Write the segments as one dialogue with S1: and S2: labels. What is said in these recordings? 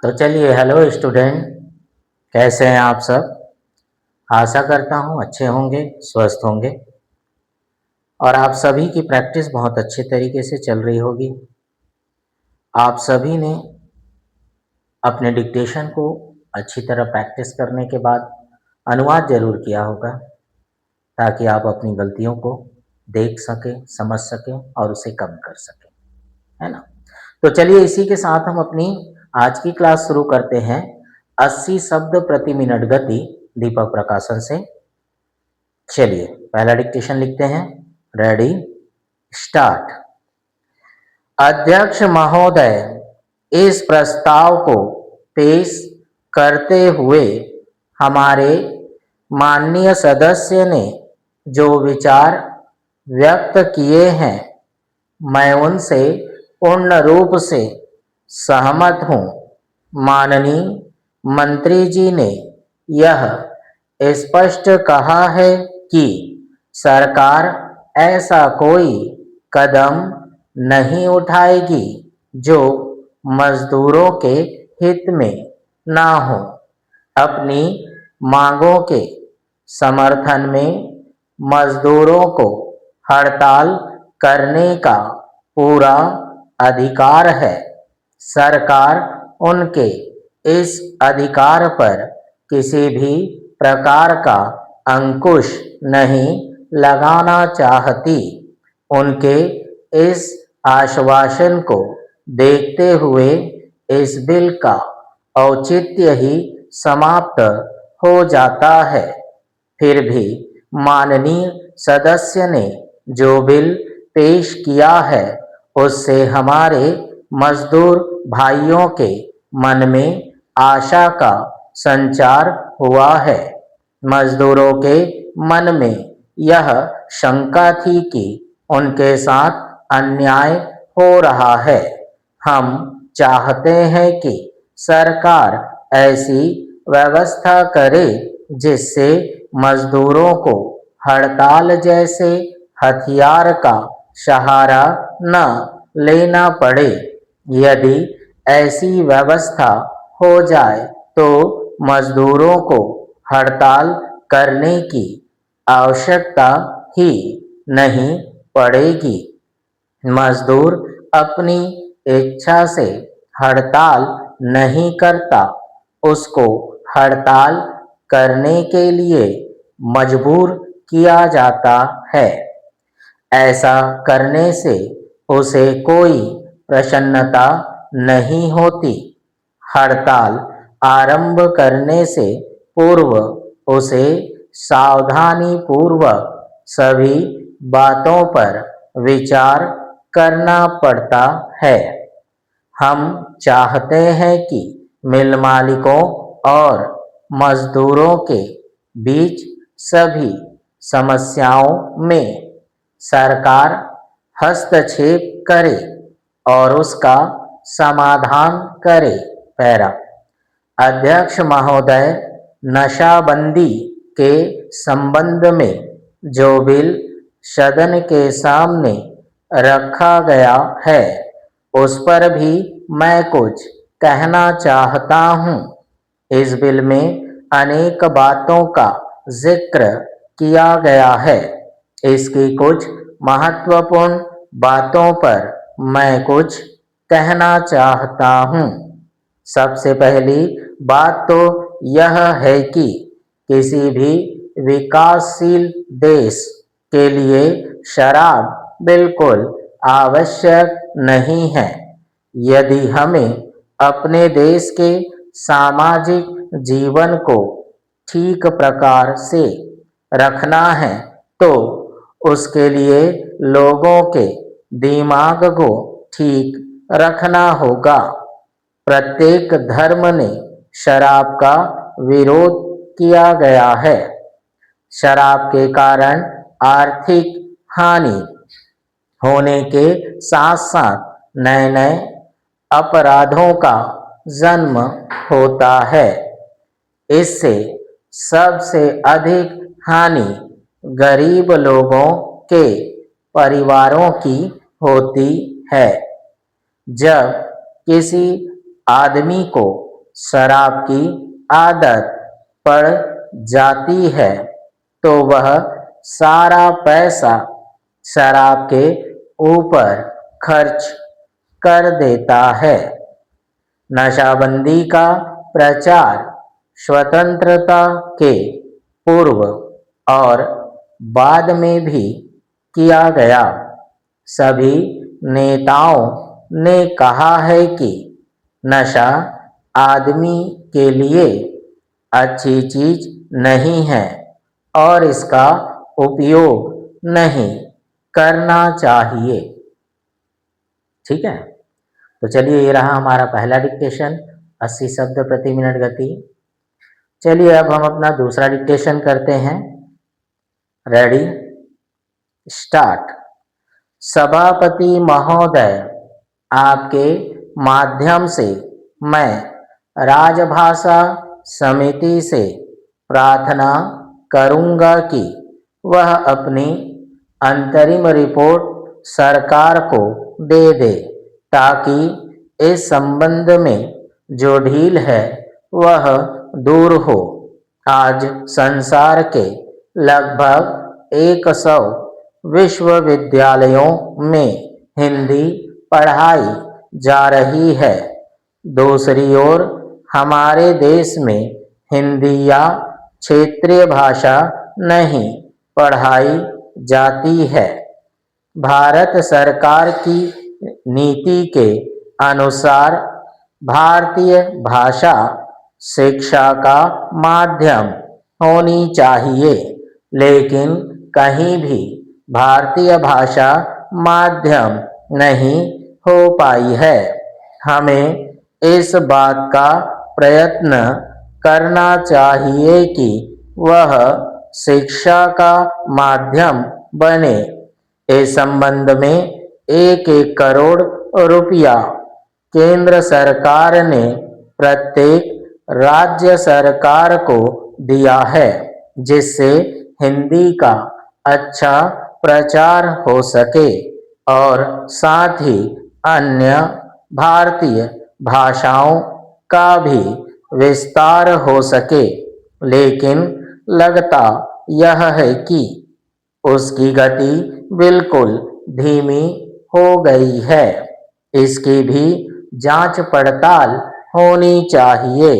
S1: तो चलिए, hello student. कैसे हैं आप सब? आशा करता हूँ अच्छे होंगे, स्वस्थ होंगे और आप सभी की प्रैक्टिस बहुत अच्छे तरीके से चल रही होगी। आप सभी ने अपने डिक्टेशन को अच्छी तरह प्रैक्टिस करने के बाद अनुवाद जरूर किया होगा, ताकि आप अपनी गलतियों को देख सकें, समझ सकें और उसे कम कर सकें, है ना? तो चलिए, इसी के साथ हम अपनी आज की क्लास शुरू करते हैं। 80 शब्द प्रति मिनट गति, दीपक प्रकाशन से। चलिए, पहला डिक्टेशन लिखते हैं। Ready, start. अध्यक्ष महोदय, इस प्रस्ताव को पेश करते हुए हमारे माननीय सदस्य ने जो विचार व्यक्त किए हैं, मैं उनसे पूर्ण रूप से सहमत हूँ। माननीय मंत्री जी ने यह स्पष्ट कहा है कि सरकार ऐसा कोई कदम नहीं उठाएगी जो मजदूरों के हित में ना हो। अपनी मांगों के समर्थन में मजदूरों को हड़ताल करने का पूरा अधिकार है। सरकार उनके इस अधिकार पर किसी भी प्रकार का अंकुश नहीं लगाना चाहती। उनके इस आश्वासन को देखते हुए इस बिल का औचित्य ही समाप्त हो जाता है। फिर भी माननीय सदस्य ने जो बिल पेश किया है, उससे हमारे मजदूर भाइयों के मन में आशा का संचार हुआ है। मजदूरों के मन में यह शंका थी कि उनके साथ अन्याय हो रहा है। हम चाहते हैं कि सरकार ऐसी व्यवस्था करे जिससे मजदूरों को हड़ताल जैसे हथियार का सहारा न लेना पड़े। यदि ऐसी व्यवस्था हो जाए तो मजदूरों को हड़ताल करने की आवश्यकता ही नहीं पड़ेगी। मजदूर अपनी इच्छा से हड़ताल नहीं करता, उसको हड़ताल करने के लिए मजबूर किया जाता है। ऐसा करने से उसे कोई प्रसन्नता नहीं होती। हड़ताल आरंभ करने से पूर्व उसे सावधानी पूर्वक सभी बातों पर विचार करना पड़ता है। हम चाहते हैं कि मिल मालिकों और मजदूरों के बीच सभी समस्याओं में सरकार हस्तक्षेप करे और उसका समाधान करे। पैरा, अध्यक्ष महोदय, नशाबंदी के संबंध में जो बिल सदन के सामने रखा गया है, उस पर भी मैं कुछ कहना चाहता हूँ। इस बिल में अनेक बातों का जिक्र किया गया है। इसकी कुछ महत्वपूर्ण बातों पर मैं कुछ कहना चाहता हूँ। सबसे पहली बात तो यह है कि किसी भी विकासशील देश के लिए शराब बिल्कुल आवश्यक नहीं है। यदि हमें अपने देश के सामाजिक जीवन को ठीक प्रकार से रखना है तो उसके लिए लोगों के दिमाग को ठीक रखना होगा। प्रत्येक धर्म ने शराब का विरोध किया गया है। शराब के कारण आर्थिक हानि होने के साथ साथ नए नए अपराधों का जन्म होता है। इससे सबसे अधिक हानि गरीब लोगों के परिवारों की होती है। जब किसी आदमी को शराब की आदत पड़ जाती है तो वह सारा पैसा शराब के ऊपर खर्च कर देता है। नशाबंदी का प्रचार स्वतंत्रता के पूर्व और बाद में भी किया गया। सभी नेताओं ने कहा है कि नशा आदमी के लिए अच्छी चीज नहीं है और इसका उपयोग नहीं करना चाहिए। ठीक है, तो चलिए ये रहा हमारा पहला डिक्टेशन 80 शब्द प्रति मिनट गति। चलिए अब हम अपना दूसरा डिक्टेशन करते हैं। Ready, start. सभापति महोदय, आपके माध्यम से मैं राजभाषा समिति से प्रार्थना करूंगा कि वह अपनी अंतरिम रिपोर्ट सरकार को दे दे ताकि इस संबंध में जो ढील है वह दूर हो। आज संसार के लगभग 100 विश्वविद्यालयों में हिंदी पढ़ाई जा रही है। दूसरी ओर हमारे देश में हिंदी या क्षेत्रीय भाषा नहीं पढ़ाई जाती है। भारत सरकार की नीति के अनुसार भारतीय भाषा शिक्षा का माध्यम होनी चाहिए, लेकिन कहीं भी भारतीय भाषा माध्यम नहीं हो पाई है। हमें इस बात का प्रयत्न करना चाहिए कि वह शिक्षा का माध्यम बने। इस संबंध में 1-1 करोड़ रुपया केंद्र सरकार ने प्रत्येक राज्य सरकार को दिया है, जिससे हिंदी का अच्छा प्रचार हो सके और साथ ही अन्य भारतीय भाषाओं का भी विस्तार हो सके। लेकिन लगता यह है कि उसकी गति बिल्कुल धीमी हो गई है। इसकी भी जांच पड़ताल होनी चाहिए।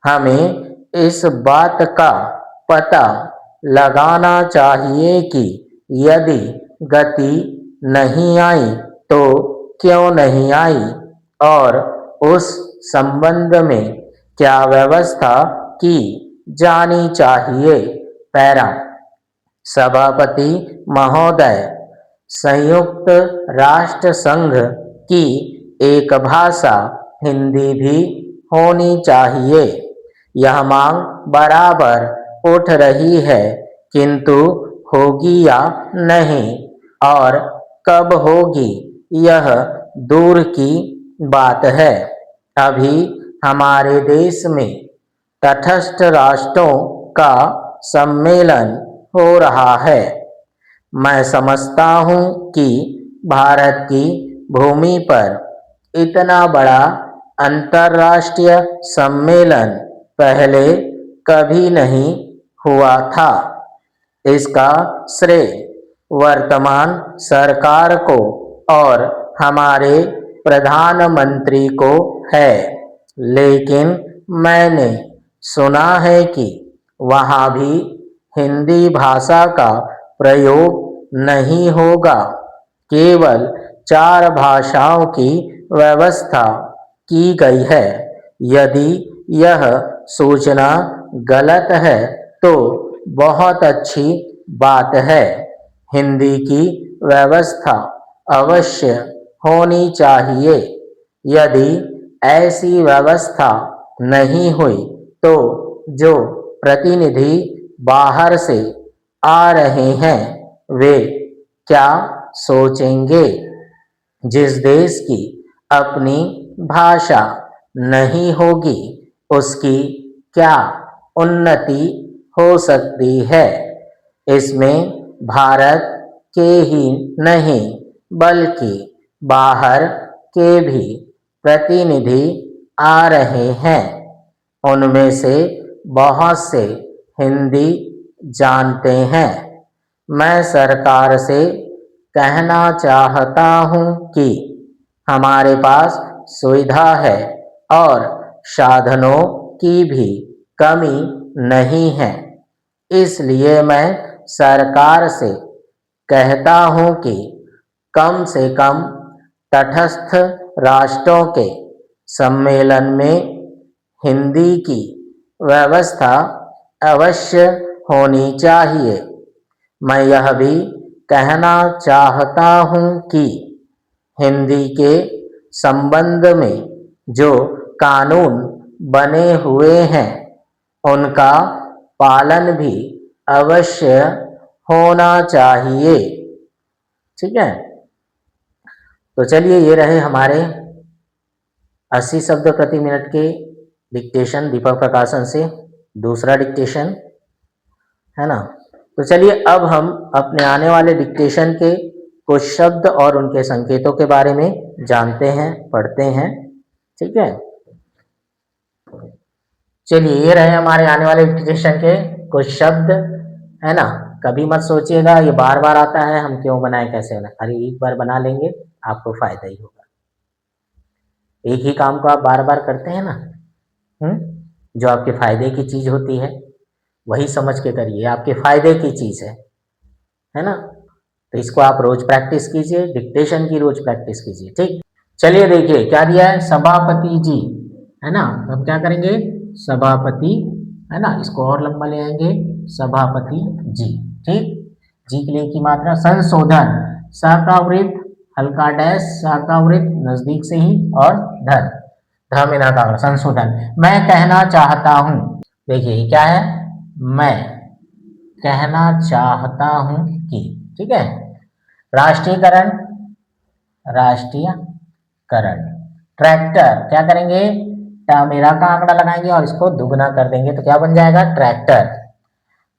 S1: हमें इस बात का पता लगाना चाहिए कि यदि गति नहीं आई तो क्यों नहीं आई और उस संबंध में क्या व्यवस्था की जानी चाहिए। पैरा, सभापति महोदय, संयुक्त राष्ट्र संघ की एक भाषा हिंदी भी होनी चाहिए। यह मांग बराबर उठ रही है, किंतु होगी या नहीं और कब होगी यह दूर की बात है। अभी हमारे देश में तटस्थ राष्ट्रों का सम्मेलन हो रहा है। मैं समझता हूँ कि भारत की भूमि पर इतना बड़ा अंतर्राष्ट्रीय सम्मेलन पहले कभी नहीं हुआ था। इसका श्रेय वर्तमान सरकार को और हमारे प्रधानमंत्री को है, लेकिन मैंने सुना है कि वहाँ भी हिंदी भाषा का प्रयोग नहीं होगा। केवल 4 भाषाओं की व्यवस्था की गई है। यदि यह सूचना गलत है तो बहुत अच्छी बात है। हिंदी की व्यवस्था अवश्य होनी चाहिए। यदि ऐसी व्यवस्था नहीं हुई तो जो प्रतिनिधि बाहर से आ रहे हैं वे क्या सोचेंगे। जिस देश की अपनी भाषा नहीं होगी उसकी क्या उन्नति हो सकती है। इसमें भारत के ही नहीं बल्कि बाहर के भी प्रतिनिधि आ रहे हैं। उनमें से बहुत से हिंदी जानते हैं। मैं सरकार से कहना चाहता हूँ कि हमारे पास सुविधा है और साधनों की भी कमी नहीं है। इसलिए मैं सरकार से कहता हूँ कि कम से कम तटस्थ राष्ट्रों के सम्मेलन में हिंदी की व्यवस्था अवश्य होनी चाहिए। मैं यह भी कहना चाहता हूँ कि हिंदी के संबंध में जो कानून बने हुए हैं उनका पालन भी अवश्य होना चाहिए। ठीक है, तो चलिए ये रहे हमारे 80 शब्द प्रति मिनट के डिक्टेशन दीपक प्रकाशन से, दूसरा डिक्टेशन है ना। तो चलिए अब हम अपने आने वाले डिक्टेशन के कुछ शब्द और उनके संकेतों के बारे में जानते हैं, पढ़ते हैं। ठीक है, चलिए ये रहे हमारे आने वाले डिक्टेशन के कुछ शब्द, है ना। कभी मत सोचिएगा ये बार बार आता है, हम क्यों बनाए, कैसे बनाए। अरे एक बार बना लेंगे आपको फायदा ही होगा। एक ही काम को आप बार बार करते हैं ना, जो आपके फायदे की चीज होती है वही समझ के करिए, आपके फायदे की चीज है ना। तो इसको आप रोज प्रैक्टिस कीजिए, डिक्टेशन की रोज प्रैक्टिस कीजिए। ठीक, चलिए देखिए क्या दिया है, सभापति जी, है ना। अब क्या करेंगे, सभापति, है ना, इसको और लंबा ले आएंगे, सभापति जी। ठीक, जी के लिए की मात्रा, संशोधन, स का वृत्त, हल्का डैश, सा का वृत्त नजदीक से ही, और धन, ध में ना का, संशोधन। मैं कहना चाहता हूं, देखिए ये क्या है, मैं कहना चाहता हूं कि, ठीक है। राष्ट्रीयकरण, राष्ट्रीयकरण, ट्रैक्टर, क्या करेंगे, मेरा का आंकड़ा लगाएंगे और इसको दुगना कर देंगे तो क्या बन जाएगा, ट्रैक्टर।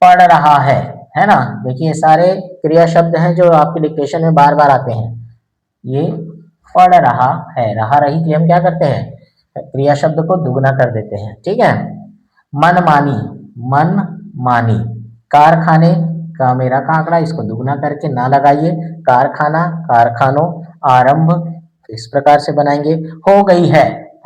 S1: पढ़ रहा है ना। देखिए सारे क्रिया शब्द हैं जो आपके डिक्टेशन में बार बार आते हैं। ये पढ़ रहा है, रहा रही के लिए हम क्या करते हैं, क्रिया शब्द को दुगना कर देते हैं। ठीक है, मनमानी, मन मानी, कारखाने, का मेरा का आंकड़ा, इसको दुगना करके ना लगाइए, कारखाना, कारखानों, आरंभ, इस प्रकार से बनाएंगे। हो गई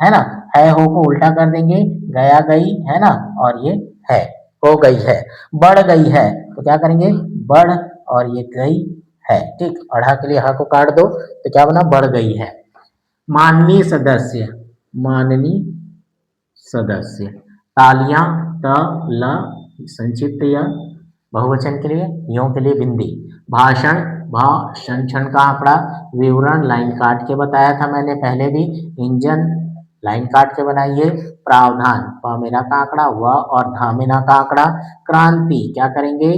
S1: है ना, है हो को उल्टा कर देंगे, गया गई, है ना, और ये है, हो गई है। बढ़ गई है तो क्या करेंगे, बढ़, और ये गई है। ठीक, अढ़ा के लिए हा को काट दो तो क्या बना, बढ़ गई है। माननीय सदस्य, माननीय सदस्य, तालियां, त ल, संक्षिप्त या बहुवचन के लिए, यों के लिए बिंदी। भाषण, भाषण, क्षण का आंकड़ा, विवरण लाइन काट के बताया था मैंने पहले भी, इंजन लाइन काट के बनाइए। प्रावधान, प मेरा का आंकड़ा, व और धा मेरा का आंकड़ा। क्रांति, क्या करेंगे,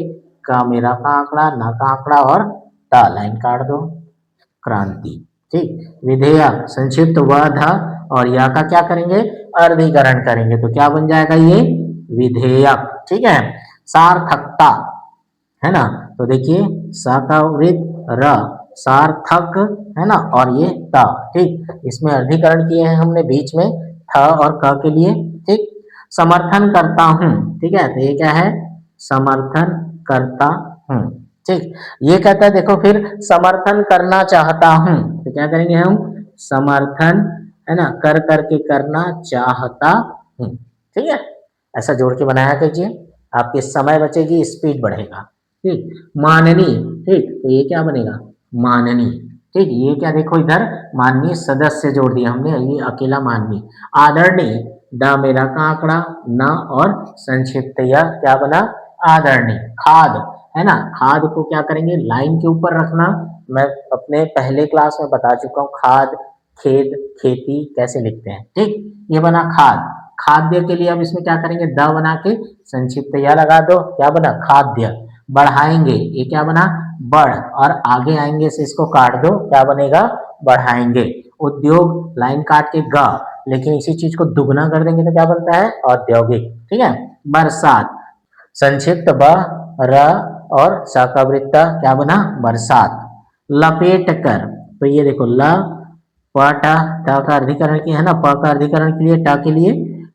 S1: का मेरा का आंकड़ा, ना का आंकड़ा और ता लाइन काट दो, क्रांति। ठीक, विधेयक, संक्षिप्त व ध और या का क्या करेंगे, अर्धीकरण करेंगे तो क्या बन जाएगा, ये विधेयक। ठीक है, सार्थकता, है ना, तो देखिए स का वृत्त, र, सार्थक, है ना, और ये त। ठीक, इसमें अर्धीकरण किए हैं हमने बीच में, थ और क के लिए। ठीक, समर्थन करता हूं, ठीक है, तो ये क्या है, समर्थन करता हूं। ठीक, ये कहता है देखो फिर समर्थन करना चाहता हूं तो क्या करेंगे हम, समर्थन, है ना, कर करके करना चाहता हूं। ठीक है, ऐसा जोड़ के बनाया कीजिए, आपके समय बचेगी, स्पीड बढ़ेगा। ठीक, माननीय, ठीक, तो ये क्या बनेगा, माननीय। ठीक, ये क्या देखो इधर, माननीय सदस्य जोड़ दिया हमने, ये अकेला माननीय। आदरणीय, ड मेरा का आंकड़ा, न और संक्षिप्त या क्या बना, आदरणीय। खाद, है ना, खाद को क्या करेंगे, लाइन के ऊपर रखना, मैं अपने पहले क्लास में बता चुका हूँ, खाद, खेद, खेती कैसे लिखते हैं। ठीक, ये बना खाद। खाद्य के लिए अब इसमें क्या करेंगे, द बना के संक्षिप्त या लगा दो, क्या बना, खाद्य। बढ़ाएंगे, ये क्या बना, बढ़, और आगे आएंगे से इसको काट दो, क्या बनेगा, बढ़ाएंगे। उद्योग, लाइन काट के ग, लेकिन इसी चीज को दुगना कर देंगे तो क्या बनता है, औद्योगिक। ठीक है, बरसात, संक्षिप्त ब, र और सा का वृत्त क्या बना, बरसात। लपेट कर, तो ये देखो ल, प ट, ट का अर्धीकरण किया है ना, प का अर्धीकरण के लिए, ट के लिए,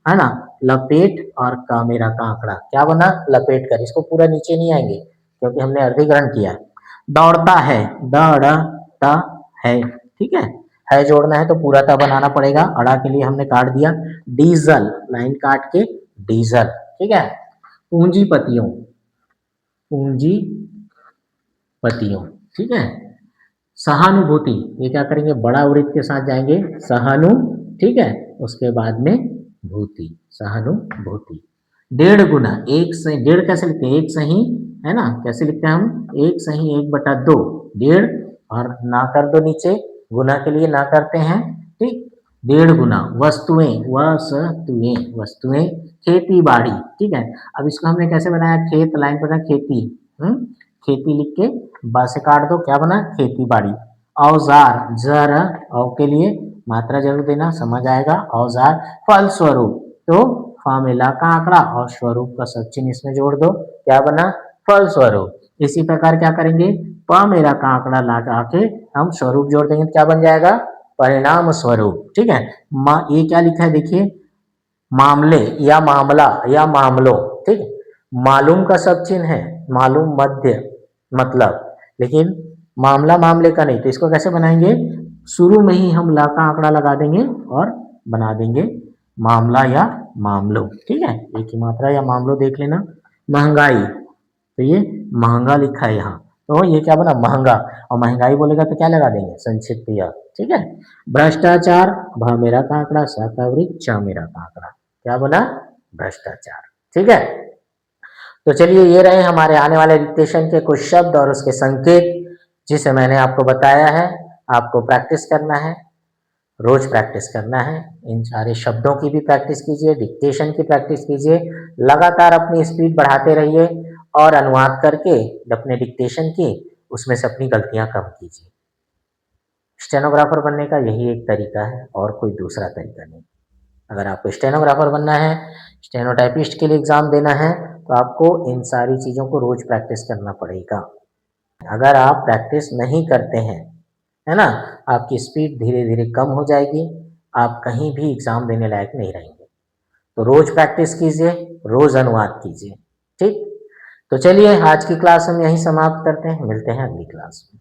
S1: है ना, लपेट और का मेरा कांकड़ा क्या बना, लपेट कर। इसको पूरा नीचे नहीं आएंगे क्योंकि हमने अर्धीकरण किया। दौड़ता है, दौड़ता है, ठीक है जोड़ना है तो पूरा ता बनाना पड़ेगा, अड़ा के लिए हमने काट दिया। डीजल, लाइन काट के डीजल, ठीक है। पूंजीपतियों, पूंजीपतियों, ठीक है। सहानुभूति, ये क्या करेंगे, बड़ा वृत्त के साथ जाएंगे, सहानु, ठीक है, उसके बाद में भूति, सहानुभूति। डेढ़ गुना, एक सही, डेढ़ कैसे लिखते हैं, एक सही है ना, कैसे लिखते हैं हम, एक सही 1/2, डेढ़, और ना कर दो नीचे, गुना के लिए ना करते हैं, ठीक। डेढ़ गुना। वस्तुएं, वस्तुएं, वस्तुएं, खेती बाड़ी, ठीक है। अब इसको हमने कैसे बनाया, खेत, लाइन पर खेती, खेती लिख के बा से काट दो, क्या बना, खेती बाड़ी। औजार, जर, औ के लिए मात्रा जरूर देना, समझ आएगा, औजार। फल स्वरूप, तो फा मिला का आंकड़ा और स्वरूप का सब चिन्ह इसमें जोड़ दो, क्या बना, फल स्वरूप। इसी प्रकार क्या करेंगे, प मेरा का आंकड़ा लगा के हम स्वरूप जोड़ देंगे, क्या बन जाएगा, परिणाम स्वरूप, ठीक है। ये क्या लिखा है देखिए, मामले या मामला या मामलों, ठीक। मालूम का सब चिन्ह है, मालूम मध्य मतलब, लेकिन मामला मामले का नहीं, तो इसको कैसे बनाएंगे, शुरू में ही हम ला का आंकड़ा लगा देंगे और बना देंगे मामला या मामलों, ठीक है। एक ही मात्रा या मामलों देख लेना। महंगाई, तो ये महंगा लिखा है यहाँ, तो ये क्या बना, महंगा, और महंगाई बोलेगा तो क्या लगा देंगे, संक्षिप्त या, ठीक है। भ्रष्टाचार, भ मेरा का आंकड़ा, स का वृत्त, च मेरा का आंकड़ा, क्या बना, भ्रष्टाचार, ठीक है। तो चलिए ये रहे हमारे आने वाले डिक्टेशन के कुछ शब्द और उसके संकेत, जिसे मैंने आपको बताया है। आपको प्रैक्टिस करना है, रोज प्रैक्टिस करना है, इन सारे शब्दों की भी प्रैक्टिस कीजिए, डिक्टेशन की प्रैक्टिस कीजिए, लगातार अपनी स्पीड बढ़ाते रहिए और अनुवाद करके अपने डिक्टेशन की उसमें से अपनी गलतियां कम कीजिए। स्टेनोग्राफर बनने का यही एक तरीका है और कोई दूसरा तरीका नहीं। अगर आपको स्टेनोग्राफर बनना है, स्टेनोटाइपिस्ट के लिए एग्जाम देना है, तो आपको इन सारी चीज़ों को रोज प्रैक्टिस करना पड़ेगा। अगर आप प्रैक्टिस नहीं करते हैं, है ना, आपकी स्पीड धीरे धीरे कम हो जाएगी, आप कहीं भी एग्जाम देने लायक नहीं रहेंगे। तो रोज प्रैक्टिस कीजिए, रोज अनुवाद कीजिए, ठीक। तो चलिए आज की क्लास हम यहीं समाप्त करते हैं, मिलते हैं अगली क्लास में।